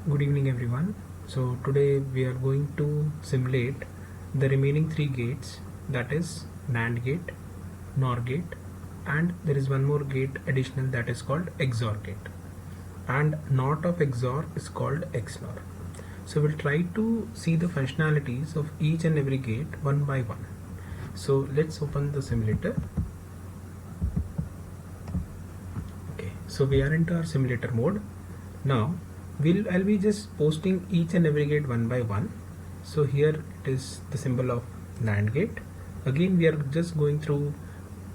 Good evening everyone. So today we are going to simulate the remaining three gates, that is NAND gate, NOR gate, and there is one more gate additional that is called XOR gate, and NOT of XOR is called XNOR. So we'll try to see the functionalities of each and every gate one by one. So let's open the simulator. Okay, so we are into our simulator mode. Now I'll be just posting each and every gate one by one. So here it is the symbol of NAND gate. Again we are just going through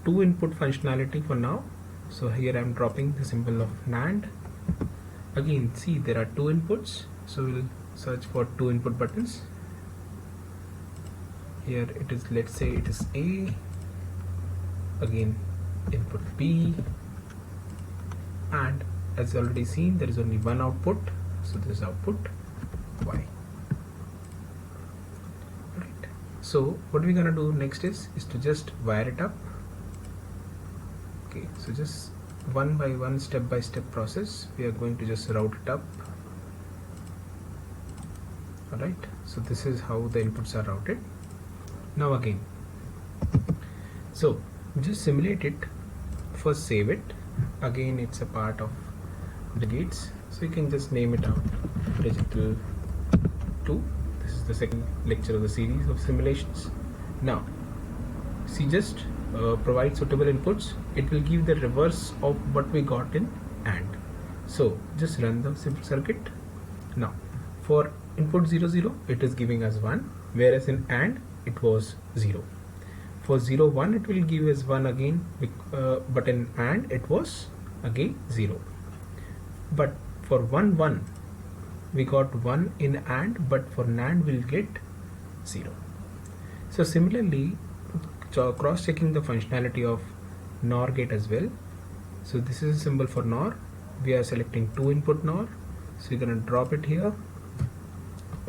two input functionality for now. So here I'm dropping the symbol of NAND. Again see, there are two inputs, so we'll search for two input buttons. Here it is, let's say it is A, again input B, and as already seen there is only one output, so this is output Y. Right. So what we're gonna do next is to just wire it up. Okay, so just one by one, step by step process, we are going to just route it up. Alright, so this is how the inputs are routed. Now again, so just simulate it, first save it. Again it's a part of the gates, so you can just name it out digital 2. This is the second lecture of the series of simulations. Now see, just provide suitable inputs, it will give the reverse of what we got in AND. So just run the simple circuit. Now for input 0 0 it is giving us 1, whereas in AND it was 0. For 0 1 it will give us 1 again, but in AND it was again 0. But for 1 1 we got 1 in AND, but for NAND we'll get 0. So similarly, cross checking the functionality of NOR gate as well. So this is a symbol for NOR. We are selecting two input NOR, so you're gonna drop it here.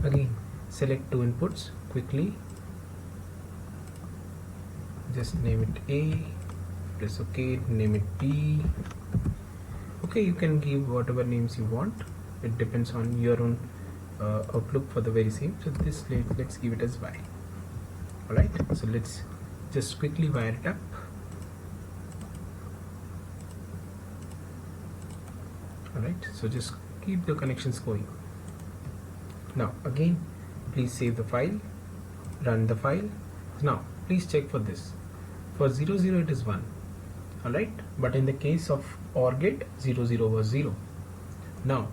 Again select two inputs quickly, just name it A, press OK, name it B. Okay, you can give whatever names you want, it depends on your own outlook for the very same. So this, let's give it as Y. Alright, so let's just quickly wire it up. Alright, so just keep the connections going. Now again please save the file, run the file. Now please check for this. For 0 0 it is 1, alright, but in the case of OR gate 0 0 was 0. Now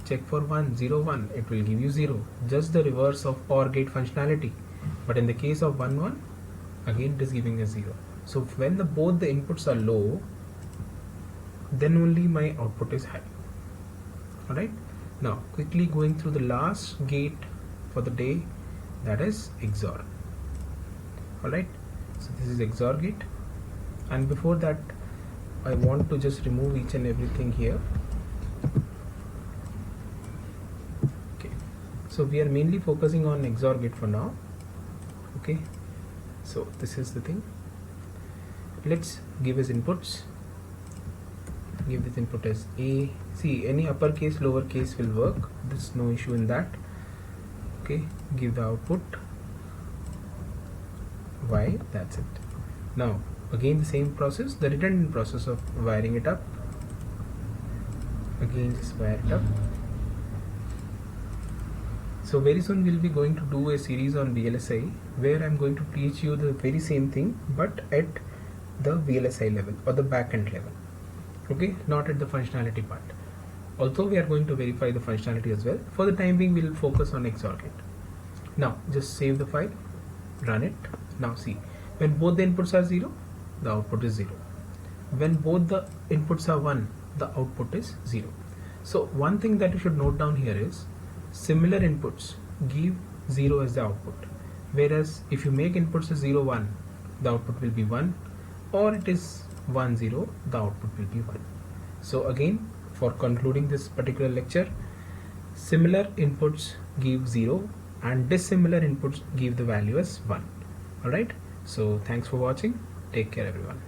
check for 1 0 1, it will give you 0, just the reverse of OR gate functionality. But in the case of 1 1, again it is giving us 0. So when both the inputs are low, then only my output is high. Alright, now quickly going through the last gate for the day, that is XOR. Alright, so this is XOR gate, and before that I want to just remove each and everything here. Okay, so we are mainly focusing on XOR gate for now. Okay, so this is the thing. Let's give as inputs, give this input as A. See, any uppercase lowercase will work, there's no issue in that. Okay, give the output Y, that's it. Now again the same process, the redundant process of wiring it up. Again just wire it up. So very soon we'll be going to do a series on VLSI, where I'm going to teach you the very same thing, but at the VLSI level or the backend level. Okay, not at the functionality part. Although we are going to verify the functionality as well. For the time being we'll focus on XOR gate. Now just save the file, run it. Now see, when both the inputs are 0, the output is 0. When both the inputs are 1, the output is 0. So one thing that you should note down here is, similar inputs give 0 as the output, whereas if you make inputs as 0 1, the output will be 1, or it is 1 0, the output will be 1. So again, for concluding this particular lecture, similar inputs give 0 and dissimilar inputs give the value as 1. Alright, so thanks for watching, take care everyone.